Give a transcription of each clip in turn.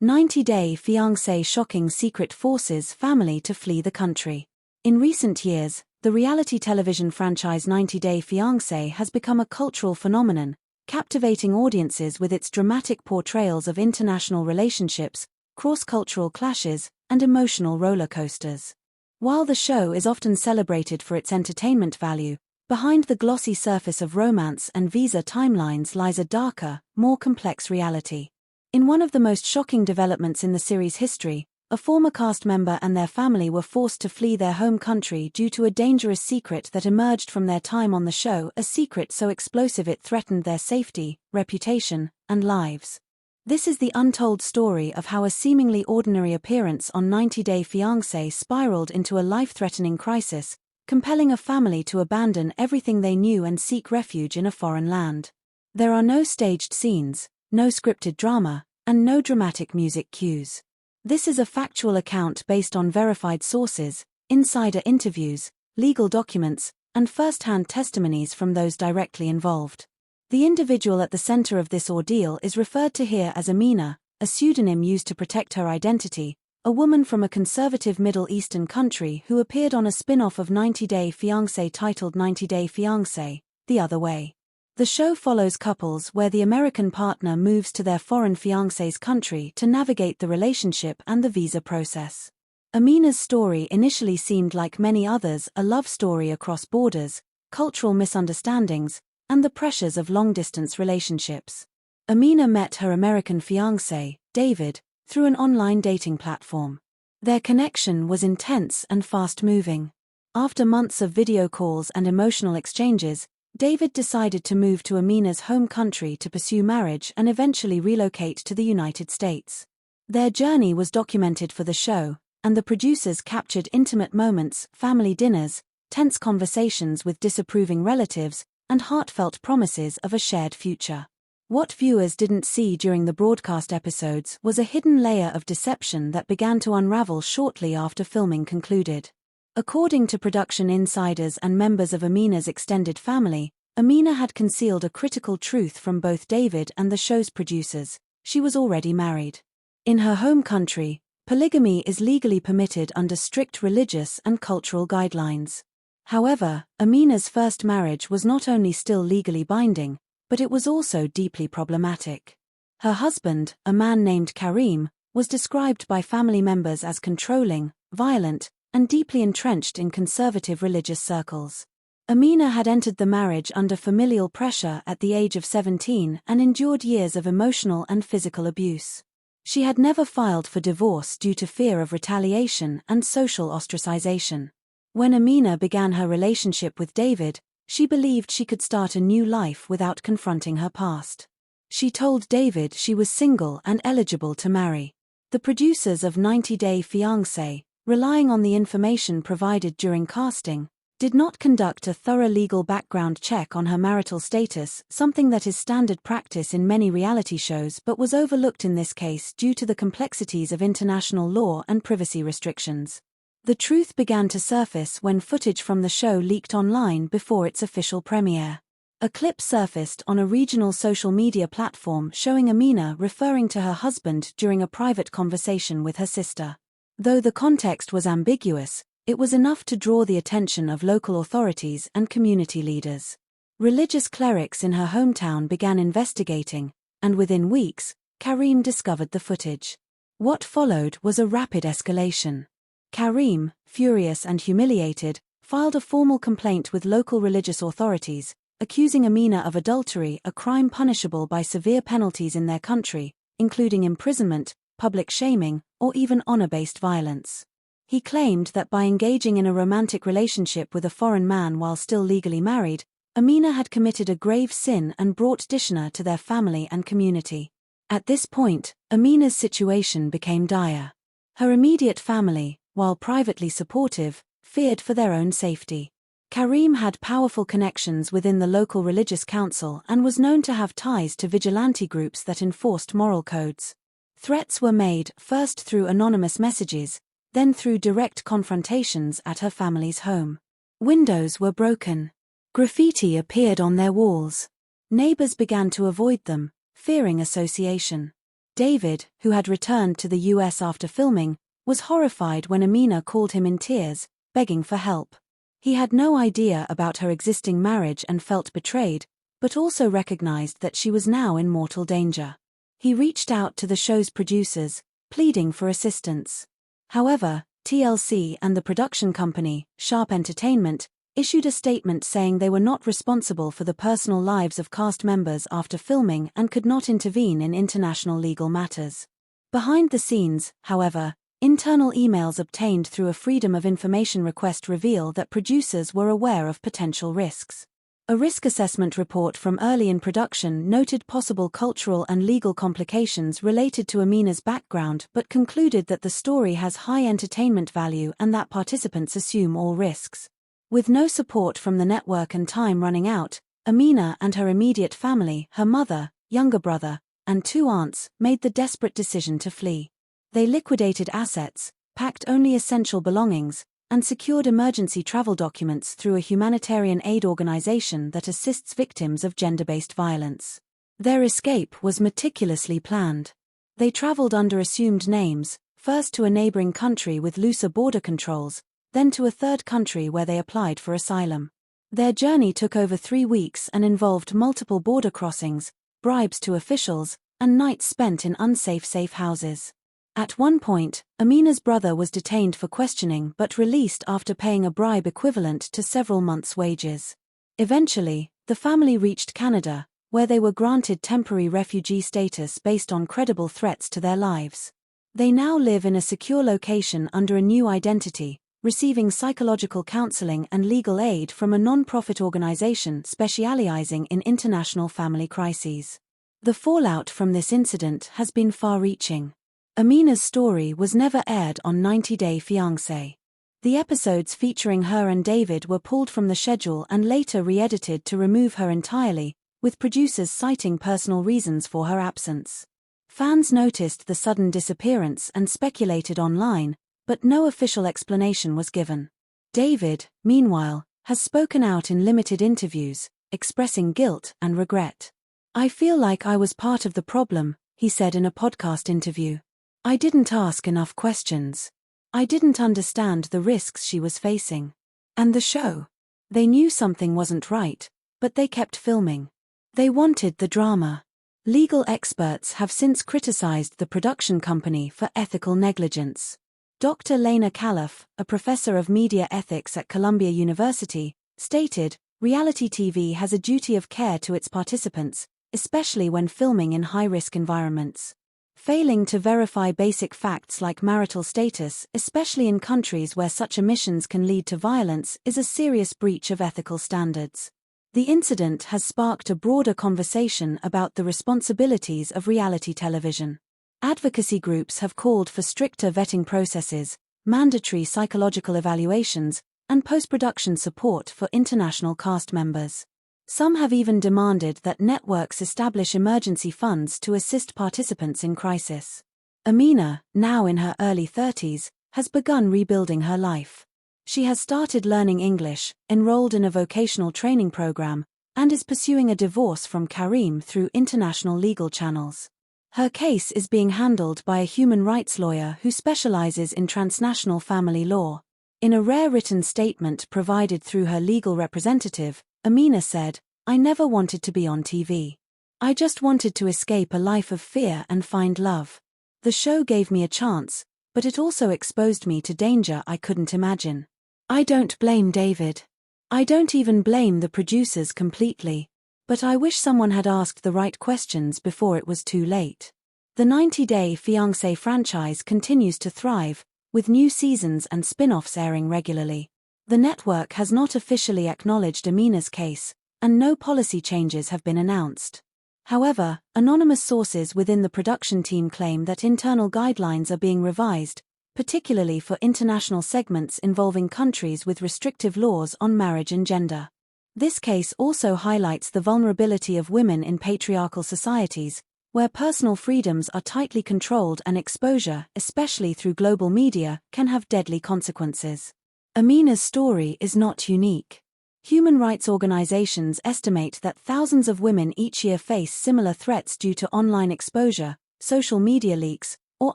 90-Day Fiancé shocking secret forces family to flee the country. In recent years, the reality television franchise 90-Day Fiancé has become a cultural phenomenon, captivating audiences with its dramatic portrayals of international relationships, cross-cultural clashes, and emotional roller coasters. While the show is often celebrated for its entertainment value, behind the glossy surface of romance and visa timelines lies a darker, more complex reality. In one of the most shocking developments in the series' history, a former cast member and their family were forced to flee their home country due to a dangerous secret that emerged from their time on the show, a secret so explosive it threatened their safety, reputation, and lives. This is the untold story of how a seemingly ordinary appearance on 90-Day Fiancé spiraled into a life-threatening crisis, compelling a family to abandon everything they knew and seek refuge in a foreign land. There are no staged scenes, no scripted drama, and no dramatic music cues. This is a factual account based on verified sources, insider interviews, legal documents, and first-hand testimonies from those directly involved. The individual at the center of this ordeal is referred to here as Amina, a pseudonym used to protect her identity, a woman from a conservative Middle Eastern country who appeared on a spin-off of 90-Day Fiancé titled 90-Day Fiancé, The Other Way. The show follows couples where the American partner moves to their foreign fiancé's country to navigate the relationship and the visa process. Amina's story initially seemed like many others, a love story across borders, cultural misunderstandings, and the pressures of long-distance relationships. Amina met her American fiancé, David, through an online dating platform. Their connection was intense and fast-moving. After months of video calls and emotional exchanges, David decided to move to Amina's home country to pursue marriage and eventually relocate to the United States. Their journey was documented for the show, and the producers captured intimate moments, family dinners, tense conversations with disapproving relatives, and heartfelt promises of a shared future. What viewers didn't see during the broadcast episodes was a hidden layer of deception that began to unravel shortly after filming concluded. According to production insiders and members of Amina's extended family, Amina had concealed a critical truth from both David and the show's producers: she was already married. In her home country, polygamy is legally permitted under strict religious and cultural guidelines. However, Amina's first marriage was not only still legally binding, but it was also deeply problematic. Her husband, a man named Karim, was described by family members as controlling, violent, and deeply entrenched in conservative religious circles. Amina had entered the marriage under familial pressure at the age of 17 and endured years of emotional and physical abuse. She had never filed for divorce due to fear of retaliation and social ostracization. When Amina began her relationship with David, she believed she could start a new life without confronting her past. She told David she was single and eligible to marry. The producers of 90-Day Fiancé, relying on the information provided during casting, did not conduct a thorough legal background check on her marital status, something that is standard practice in many reality shows but was overlooked in this case due to the complexities of international law and privacy restrictions. The truth began to surface when footage from the show leaked online before its official premiere. A clip surfaced on a regional social media platform showing Amina referring to her husband during a private conversation with her sister. Though the context was ambiguous, it was enough to draw the attention of local authorities and community leaders. Religious clerics in her hometown began investigating, and within weeks, Karim discovered the footage. What followed was a rapid escalation. Karim, furious and humiliated, filed a formal complaint with local religious authorities, accusing Amina of adultery, a crime punishable by severe penalties in their country, including imprisonment, public shaming, or even honor-based violence. He claimed that by engaging in a romantic relationship with a foreign man while still legally married, Amina had committed a grave sin and brought dishonor to their family and community. At this point, Amina's situation became dire. Her immediate family, while privately supportive, feared for their own safety. Karim had powerful connections within the local religious council and was known to have ties to vigilante groups that enforced moral codes. Threats were made, first through anonymous messages, then through direct confrontations at her family's home. Windows were broken. Graffiti appeared on their walls. Neighbors began to avoid them, fearing association. David, who had returned to the US after filming, was horrified when Amina called him in tears, begging for help. He had no idea about her existing marriage and felt betrayed, but also recognized that she was now in mortal danger. He reached out to the show's producers, pleading for assistance. However, TLC and the production company, Sharp Entertainment, issued a statement saying they were not responsible for the personal lives of cast members after filming and could not intervene in international legal matters. Behind the scenes, however, internal emails obtained through a Freedom of Information request reveal that producers were aware of potential risks. A risk assessment report from early in production noted possible cultural and legal complications related to Amina's background but concluded that the story has high entertainment value and that participants assume all risks. With no support from the network and time running out, Amina and her immediate family, her mother, younger brother, and 2 aunts, made the desperate decision to flee. They liquidated assets, packed only essential belongings, and secured emergency travel documents through a humanitarian aid organization that assists victims of gender-based violence. Their escape was meticulously planned. They traveled under assumed names, first to a neighboring country with looser border controls, then to a third country where they applied for asylum. Their journey took over 3 weeks and involved multiple border crossings, bribes to officials, and nights spent in unsafe safe houses. At one point, Amina's brother was detained for questioning but released after paying a bribe equivalent to several months' wages. Eventually, the family reached Canada, where they were granted temporary refugee status based on credible threats to their lives. They now live in a secure location under a new identity, receiving psychological counseling and legal aid from a non-profit organization specializing in international family crises. The fallout from this incident has been far-reaching. Amina's story was never aired on 90 Day Fiancé. The episodes featuring her and David were pulled from the schedule and later re-edited to remove her entirely, with producers citing personal reasons for her absence. Fans noticed the sudden disappearance and speculated online, but no official explanation was given. David, meanwhile, has spoken out in limited interviews, expressing guilt and regret. "I feel like I was part of the problem," he said in a podcast interview. "I didn't ask enough questions. I didn't understand the risks she was facing. And the show? They knew something wasn't right, but they kept filming. They wanted the drama." Legal experts have since criticized the production company for ethical negligence. Dr. Lena Califf, a professor of media ethics at Columbia University, stated, "Reality TV has a duty of care to its participants, especially when filming in high-risk environments. Failing to verify basic facts like marital status, especially in countries where such omissions can lead to violence, is a serious breach of ethical standards." The incident has sparked a broader conversation about the responsibilities of reality television. Advocacy groups have called for stricter vetting processes, mandatory psychological evaluations, and post-production support for international cast members. Some have even demanded that networks establish emergency funds to assist participants in crisis. Amina, now in her early 30s, has begun rebuilding her life. She has started learning English, enrolled in a vocational training program, and is pursuing a divorce from Karim through international legal channels. Her case is being handled by a human rights lawyer who specializes in transnational family law. In a rare written statement provided through her legal representative, Amina said, "I never wanted to be on TV. I just wanted to escape a life of fear and find love. The show gave me a chance, but it also exposed me to danger I couldn't imagine. I don't blame David. I don't even blame the producers completely. But I wish someone had asked the right questions before it was too late." The 90 Day Fiancé franchise continues to thrive, with new seasons and spin-offs airing regularly. The network has not officially acknowledged Amina's case, and no policy changes have been announced. However, anonymous sources within the production team claim that internal guidelines are being revised, particularly for international segments involving countries with restrictive laws on marriage and gender. This case also highlights the vulnerability of women in patriarchal societies, where personal freedoms are tightly controlled and exposure, especially through global media, can have deadly consequences. Amina's story is not unique. Human rights organizations estimate that thousands of women each year face similar threats due to online exposure, social media leaks, or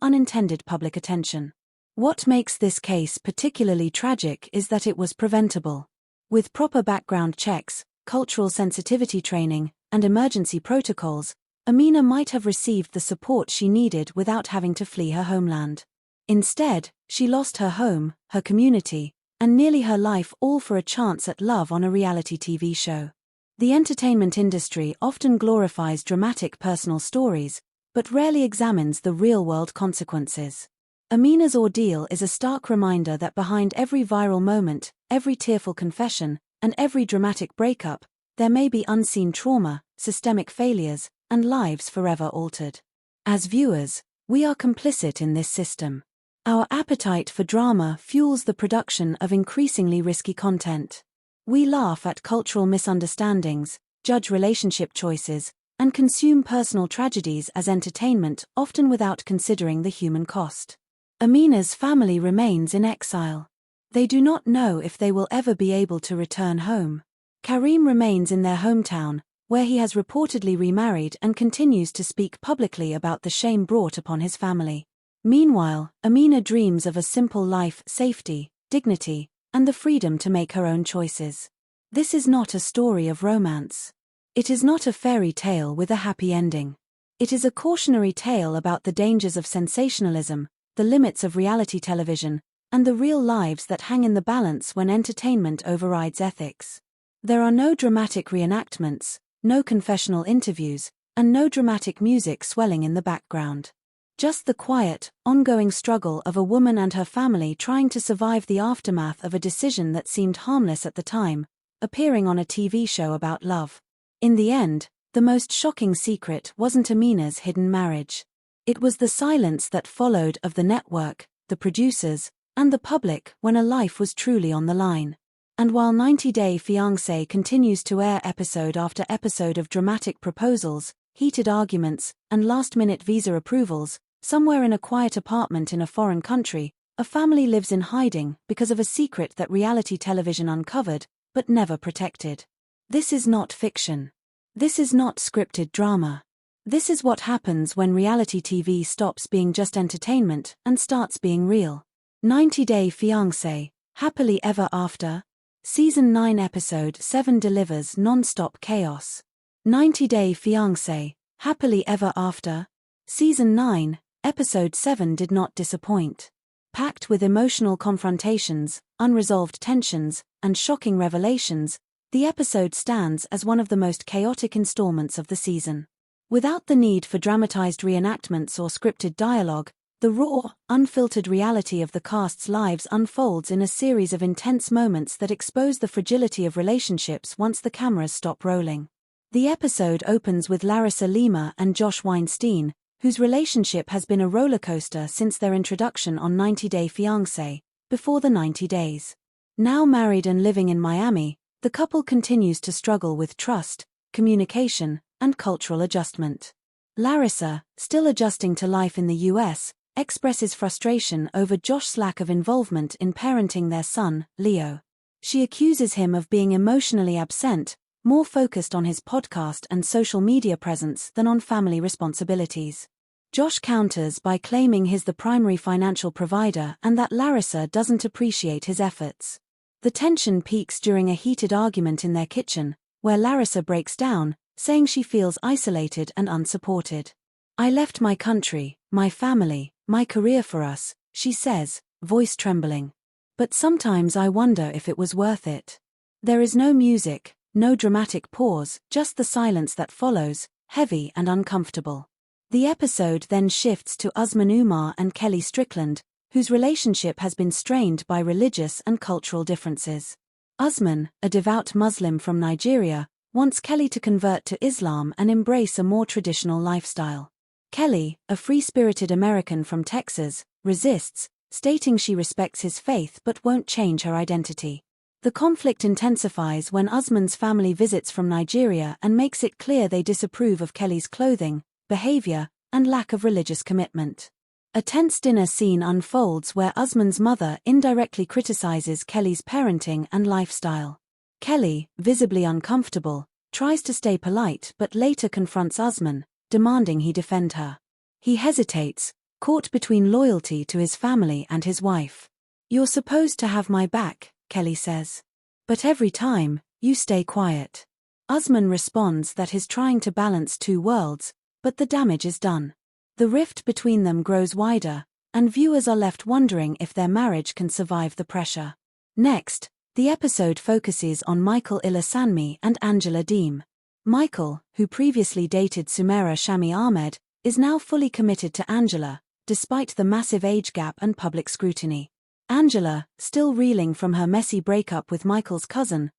unintended public attention. What makes this case particularly tragic is that it was preventable. With proper background checks, cultural sensitivity training, and emergency protocols, Amina might have received the support she needed without having to flee her homeland. Instead, she lost her home, her community, and nearly her life, all for a chance at love on a reality TV show. The entertainment industry often glorifies dramatic personal stories, but rarely examines the real-world consequences. Amina's ordeal is a stark reminder that behind every viral moment, every tearful confession, and every dramatic breakup, there may be unseen trauma, systemic failures, and lives forever altered. As viewers, we are complicit in this system. Our appetite for drama fuels the production of increasingly risky content. We laugh at cultural misunderstandings, judge relationship choices, and consume personal tragedies as entertainment, often without considering the human cost. Amina's family remains in exile. They do not know if they will ever be able to return home. Karim remains in their hometown, where he has reportedly remarried and continues to speak publicly about the shame brought upon his family. Meanwhile, Amina dreams of a simple life, safety, dignity, and the freedom to make her own choices. This is not a story of romance. It is not a fairy tale with a happy ending. It is a cautionary tale about the dangers of sensationalism, the limits of reality television, and the real lives that hang in the balance when entertainment overrides ethics. There are no dramatic reenactments, no confessional interviews, and no dramatic music swelling in the background. Just the quiet, ongoing struggle of a woman and her family trying to survive the aftermath of a decision that seemed harmless at the time, appearing on a TV show about love. In the end, the most shocking secret wasn't Amina's hidden marriage. It was the silence that followed of the network, the producers, and the public when a life was truly on the line. And while 90 Day Fiancé continues to air episode after episode of dramatic proposals, heated arguments, and last-minute visa approvals, somewhere in a quiet apartment in a foreign country, a family lives in hiding because of a secret that reality television uncovered, but never protected. This is not fiction. This is not scripted drama. This is what happens when reality TV stops being just entertainment and starts being real. 90 Day Fiancé, Happily Ever After? Season 9 Episode 7 delivers non-stop chaos. 90 Day Fiancé, Happily Ever After? Season 9, Episode 7 did not disappoint. Packed with emotional confrontations, unresolved tensions, and shocking revelations, the episode stands as one of the most chaotic installments of the season. Without the need for dramatized reenactments or scripted dialogue, the raw, unfiltered reality of the cast's lives unfolds in a series of intense moments that expose the fragility of relationships once the cameras stop rolling. The episode opens with Larissa Lima and Josh Weinstein, whose relationship has been a rollercoaster since their introduction on 90 Day Fiancé, before the 90 days. Now married and living in Miami, the couple continues to struggle with trust, communication, and cultural adjustment. Larissa, still adjusting to life in the US, expresses frustration over Josh's lack of involvement in parenting their son, Leo. She accuses him of being emotionally absent, more focused on his podcast and social media presence than on family responsibilities. Josh counters by claiming he's the primary financial provider and that Larissa doesn't appreciate his efforts. The tension peaks during a heated argument in their kitchen, where Larissa breaks down, saying she feels isolated and unsupported. "I left my country, my family, my career for us," she says, voice trembling. "But sometimes I wonder if it was worth it." There is no music, no dramatic pause, just the silence that follows, heavy and uncomfortable. The episode then shifts to Usman Umar and Kelly Strickland, whose relationship has been strained by religious and cultural differences. Usman, a devout Muslim from Nigeria, wants Kelly to convert to Islam and embrace a more traditional lifestyle. Kelly, a free-spirited American from Texas, resists, stating she respects his faith but won't change her identity. The conflict intensifies when Usman's family visits from Nigeria and makes it clear they disapprove of Kelly's clothing, behavior, and lack of religious commitment. A tense dinner scene unfolds where Usman's mother indirectly criticizes Kelly's parenting and lifestyle. Kelly, visibly uncomfortable, tries to stay polite but later confronts Usman, demanding he defend her. He hesitates, caught between loyalty to his family and his wife. "You're supposed to have my back," Kelly says. "But every time, you stay quiet." Usman responds that he's trying to balance two worlds, but the damage is done. The rift between them grows wider, and viewers are left wondering if their marriage can survive the pressure. Next, the episode focuses on Michael Ilasanmi and Angela Deem. Michael, who previously dated Sumaira Shami Ahmed, is now fully committed to Angela, despite the massive age gap and public scrutiny. Angela, still reeling from her messy breakup with Michael's cousin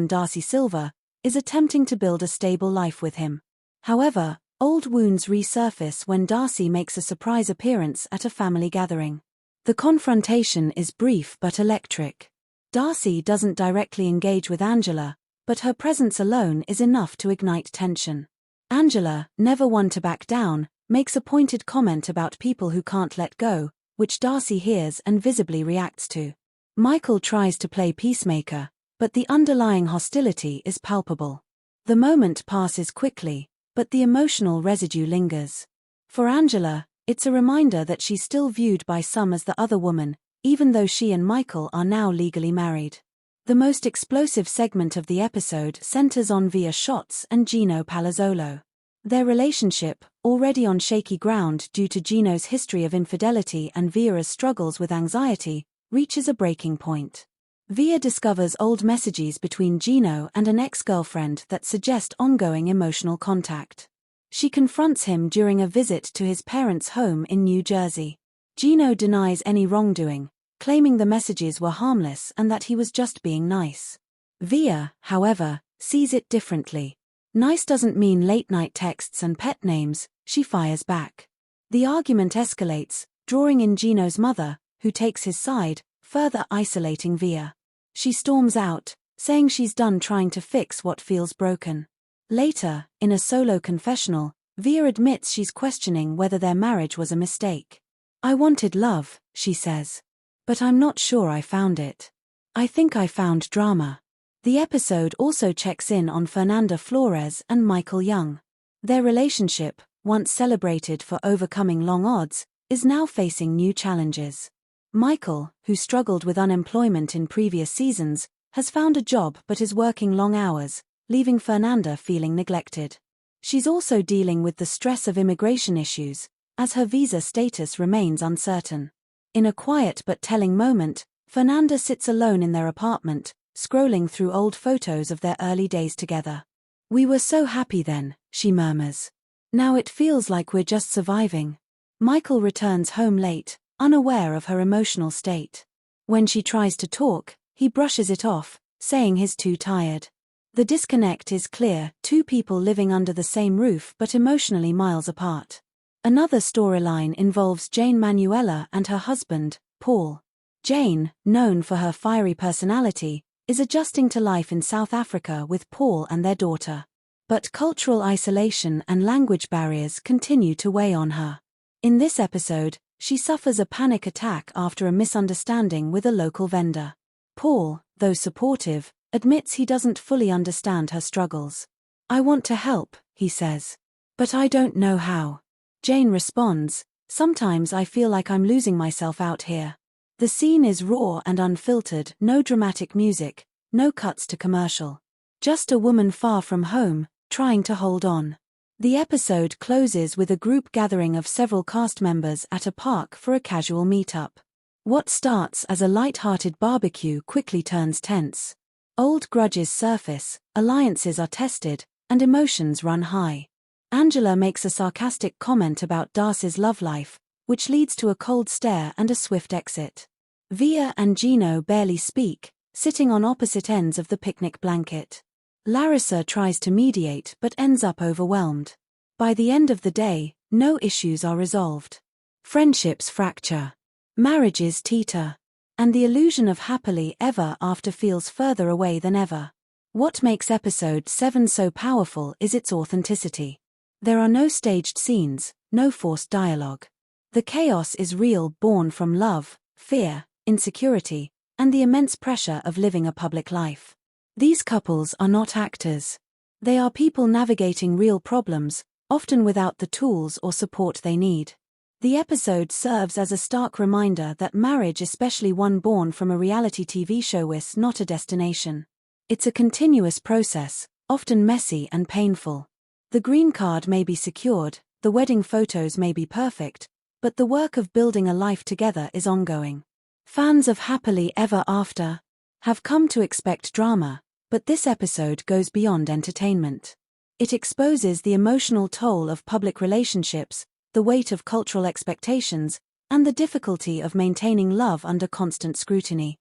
Darcy Silva, is attempting to build a stable life with him. However, old wounds resurface when Darcy makes a surprise appearance at a family gathering. The confrontation is brief but electric. Darcy doesn't directly engage with Angela, but her presence alone is enough to ignite tension. Angela, never one to back down, makes a pointed comment about people who can't let go, which Darcy hears and visibly reacts to. Michael tries to play peacemaker, but the underlying hostility is palpable. The moment passes quickly, but the emotional residue lingers. For Angela, it's a reminder that she's still viewed by some as the other woman, even though she and Michael are now legally married. The most explosive segment of the episode centers on Via Schatz and Gino Palazzolo. Their relationship, already on shaky ground due to Gino's history of infidelity and Via's struggles with anxiety, reaches a breaking point. Via discovers old messages between Gino and an ex-girlfriend that suggest ongoing emotional contact. She confronts him during a visit to his parents' home in New Jersey. Gino denies any wrongdoing, claiming the messages were harmless and that he was just being nice. Via, however, sees it differently. Nice doesn't mean late-night texts and pet names, she fires back. The argument escalates, drawing in Gino's mother, who takes his side, further isolating Via. She storms out, saying she's done trying to fix what feels broken. Later, in a solo confessional, Via admits she's questioning whether their marriage was a mistake. "I wanted love," she says. "But I'm not sure I found it. I think I found drama." The episode also checks in on Fernanda Flores and Michael Young. Their relationship, once celebrated for overcoming long odds, is now facing new challenges. Michael, who struggled with unemployment in previous seasons, has found a job but is working long hours, leaving Fernanda feeling neglected. She's also dealing with the stress of immigration issues, as her visa status remains uncertain. In a quiet but telling moment, Fernanda sits alone in their apartment, scrolling through old photos of their early days together. "We were so happy then," she murmurs. "Now it feels like we're just surviving." Michael returns home late, unaware of her emotional state. When she tries to talk, he brushes it off, saying he's too tired. The disconnect is clear, two people living under the same roof but emotionally miles apart. Another storyline involves Jane Manuela and her husband, Paul. Jane, known for her fiery personality, is adjusting to life in South Africa with Paul and their daughter. But cultural isolation and language barriers continue to weigh on her. In this episode, she suffers a panic attack after a misunderstanding with a local vendor. Paul, though supportive, admits he doesn't fully understand her struggles. "I want to help," he says. "But I don't know how." Jane responds, "Sometimes I feel like I'm losing myself out here." The scene is raw and unfiltered, no dramatic music, no cuts to commercial. Just a woman far from home, trying to hold on. The episode closes with a group gathering of several cast members at a park for a casual meetup. What starts as a light-hearted barbecue quickly turns tense. Old grudges surface, alliances are tested, and emotions run high. Angela makes a sarcastic comment about Darcy's love life, which leads to a cold stare and a swift exit. Via and Gino barely speak, sitting on opposite ends of the picnic blanket. Larissa tries to mediate but ends up overwhelmed. By the end of the day, no issues are resolved. Friendships fracture. Marriages teeter. And the illusion of happily ever after feels further away than ever. What makes episode 7 so powerful is its authenticity. There are no staged scenes, no forced dialogue. The chaos is real, born from love, fear, insecurity, and the immense pressure of living a public life. These couples are not actors. They are people navigating real problems, often without the tools or support they need. The episode serves as a stark reminder that marriage, especially one born from a reality TV show, is not a destination. It's a continuous process, often messy and painful. The green card may be secured, the wedding photos may be perfect, but the work of building a life together is ongoing. Fans of Happily Ever After have come to expect drama, but this episode goes beyond entertainment. It exposes the emotional toll of public relationships, the weight of cultural expectations, and the difficulty of maintaining love under constant scrutiny.